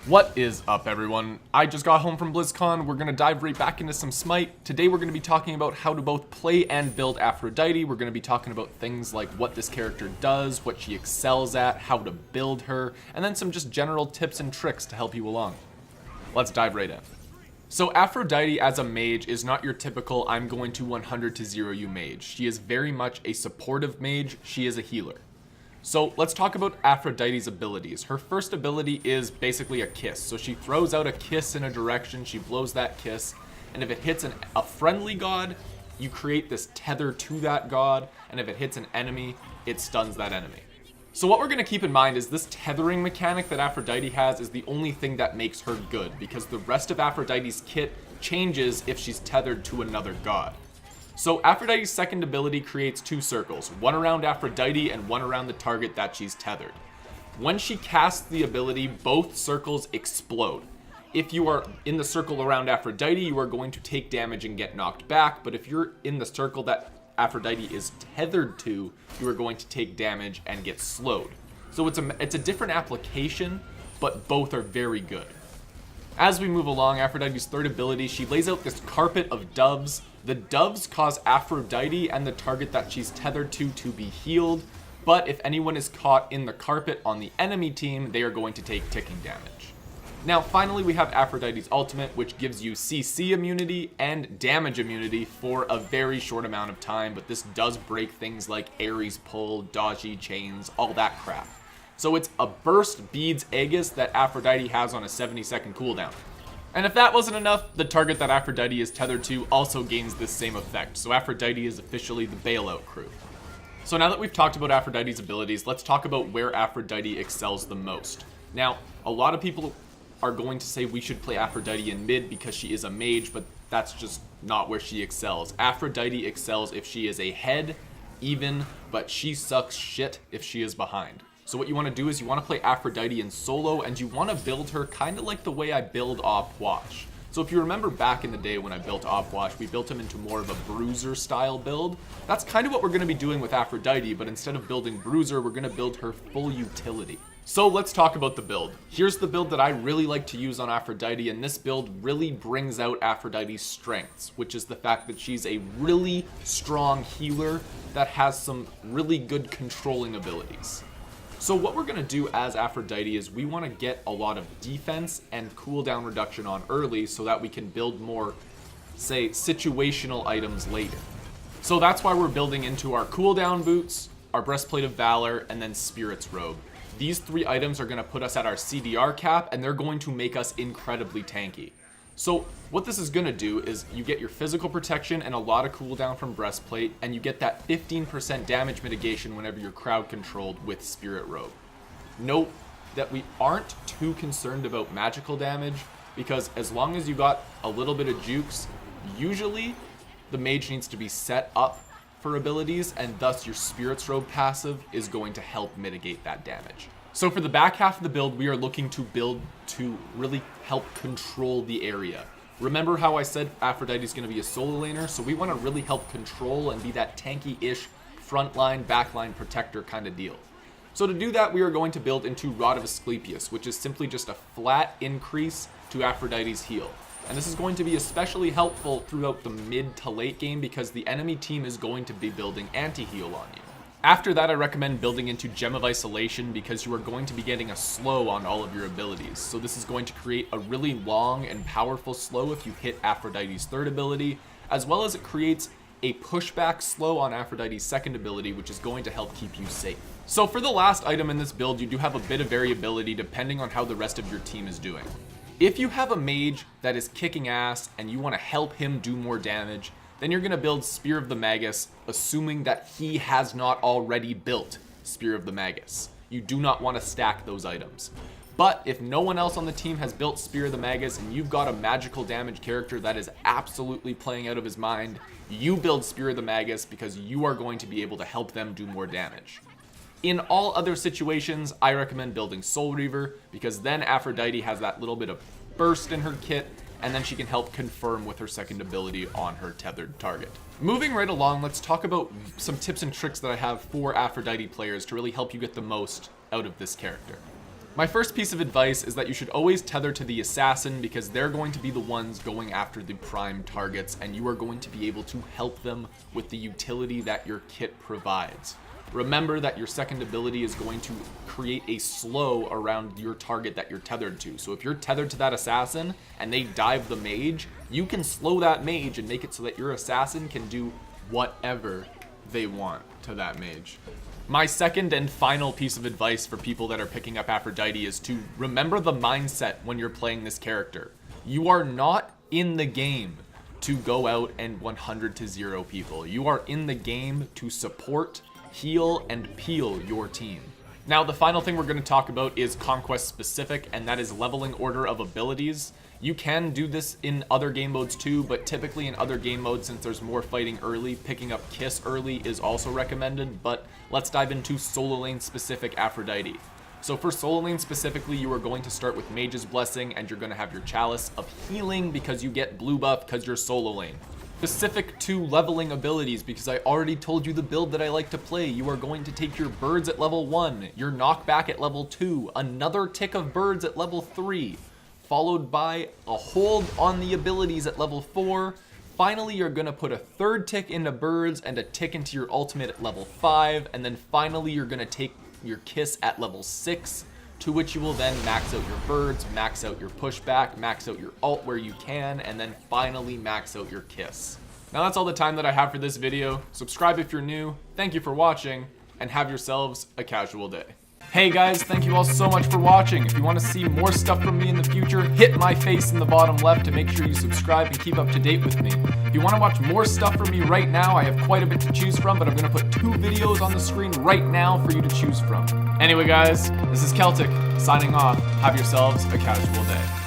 What is up, everyone? I just got home from BlizzCon. We're going to dive right back into some Smite. Today we're going to be talking about how to both play and build Aphrodite. We're going to be talking about things like what this character does, what she excels at, how to build her, and then some just general tips and tricks to help you along. Let's dive right in. So Aphrodite as a mage is not your typical I'm going to 100 to 0 you mage. She is very much a supportive mage. She is a healer. So let's talk about Aphrodite's abilities. Her first ability is basically a kiss. So she throws out a kiss in a direction, she blows that kiss, and if it hits a friendly god, you create this tether to that god, and if it hits an enemy, it stuns that enemy. So what we're going to keep in mind is this tethering mechanic that Aphrodite has is the only thing that makes her good, because the rest of Aphrodite's kit changes if she's tethered to another god. So Aphrodite's second ability creates two circles, one around Aphrodite and one around the target that she's tethered. When she casts the ability, both circles explode. If you are in the circle around Aphrodite, you are going to take damage and get knocked back, but if you're in the circle that Aphrodite is tethered to, you are going to take damage and get slowed. So it's a different application, but both are very good. As we move along, Aphrodite's third ability, she lays out this carpet of doves. The doves cause Aphrodite and the target that she's tethered to be healed, but if anyone is caught in the carpet on the enemy team, they are going to take ticking damage. Now, finally, we have Aphrodite's ultimate, which gives you CC immunity and damage immunity for a very short amount of time, but this does break things like Ares pull, dodgy chains, all that crap. So it's a burst beads Aegis that Aphrodite has on a 70-second cooldown. And if that wasn't enough, the target that Aphrodite is tethered to also gains this same effect. So Aphrodite is officially the bailout crew. So now that we've talked about Aphrodite's abilities, let's talk about where Aphrodite excels the most. Now, a lot of people are going to say we should play Aphrodite in mid because she is a mage, but that's just not where she excels. Aphrodite excels if she is ahead, even, but she sucks shit if she is behind. So what you want to do is you want to play Aphrodite in solo, and you want to build her kind of like the way I build Opwash. So if you remember back in the day when I built Opwash, we built him into more of a bruiser style build. That's kind of what we're going to be doing with Aphrodite, but instead of building bruiser, we're going to build her full utility. So let's talk about the build. Here's the build that I really like to use on Aphrodite, and this build really brings out Aphrodite's strengths, which is the fact that she's a really strong healer that has some really good controlling abilities. So what we're going to do as Aphrodite is we want to get a lot of defense and cooldown reduction on early so that we can build more, say, situational items later. So that's why we're building into our cooldown boots, our breastplate of valor, and then spirit's robe. These three items are going to put us at our CDR cap, and they're going to make us incredibly tanky. So what this is going to do is you get your physical protection and a lot of cooldown from breastplate, and you get that 15% damage mitigation whenever you're crowd controlled with spirit robe. Note that we aren't too concerned about magical damage, because as long as you got a little bit of jukes, usually the mage needs to be set up for abilities, and thus your spirit's robe passive is going to help mitigate that damage. So for the back half of the build, we are looking to build to really help control the area. Remember how I said Aphrodite is going to be a solo laner, so we want to really help control and be that tanky-ish frontline, backline protector kind of deal. So to do that, we are going to build into Rod of Asclepius, which is simply just a flat increase to Aphrodite's heal. And this is going to be especially helpful throughout the mid to late game because the enemy team is going to be building anti-heal on you. After that, I recommend building into Gem of Isolation because you are going to be getting a slow on all of your abilities. So this is going to create a really long and powerful slow if you hit Aphrodite's third ability, as well as it creates a pushback slow on Aphrodite's second ability, which is going to help keep you safe. So for the last item in this build, you do have a bit of variability depending on how the rest of your team is doing. If you have a mage that is kicking ass and you want to help him do more damage, then you're going to build Spear of the Magus, assuming that he has not already built Spear of the Magus. You do not want to stack those items. But if no one else on the team has built Spear of the Magus and you've got a magical damage character that is absolutely playing out of his mind, you build Spear of the Magus because you are going to be able to help them do more damage. In all other situations, I recommend building Soul Reaver because then Aphrodite has that little bit of burst in her kit, and then she can help confirm with her second ability on her tethered target. Moving right along, let's talk about some tips and tricks that I have for Aphrodite players to really help you get the most out of this character. My first piece of advice is that you should always tether to the assassin because they're going to be the ones going after the prime targets and you are going to be able to help them with the utility that your kit provides. Remember that your second ability is going to create a slow around your target that you're tethered to. So if you're tethered to that assassin and they dive the mage, you can slow that mage and make it so that your assassin can do whatever they want to that mage. My second and final piece of advice for people that are picking up Aphrodite is to remember the mindset when you're playing this character. You are not in the game to go out and 100-0 people. You are in the game to support, heal, and peel your team. Now, the final thing we're going to talk about is conquest specific, and that is leveling order of abilities. You can do this in other game modes too, but typically in other game modes, since there's more fighting early, picking up Kiss early is also recommended, but let's dive into solo lane specific Aphrodite. So for solo lane specifically, you are going to start with Mage's Blessing, and you're going to have your Chalice of Healing because you get blue buff because you're solo lane. Specific to leveling abilities, because I already told you the build that I like to play, you are going to take your birds at level 1, your knockback at level 2, another tick of birds at level 3, followed by a hold on the abilities at level 4. Finally, you're going to put a third tick into birds and a tick into your ultimate at level 5, and then finally you're going to take your kiss at level 6, to which you will then max out your birds, max out your pushback, max out your ult where you can, and then finally max out your kiss. Now that's all the time that I have for this video. Subscribe if you're new, thank you for watching, and have yourselves a casual day. Hey guys, thank you all so much for watching. If you want to see more stuff from me in the future, hit my face in the bottom left to make sure you subscribe and keep up to date with me. If you want to watch more stuff from me right now, I have quite a bit to choose from, but I'm going to put 2 videos on the screen right now for you to choose from. Anyway guys, this is Keltick, signing off. Have yourselves a casual day.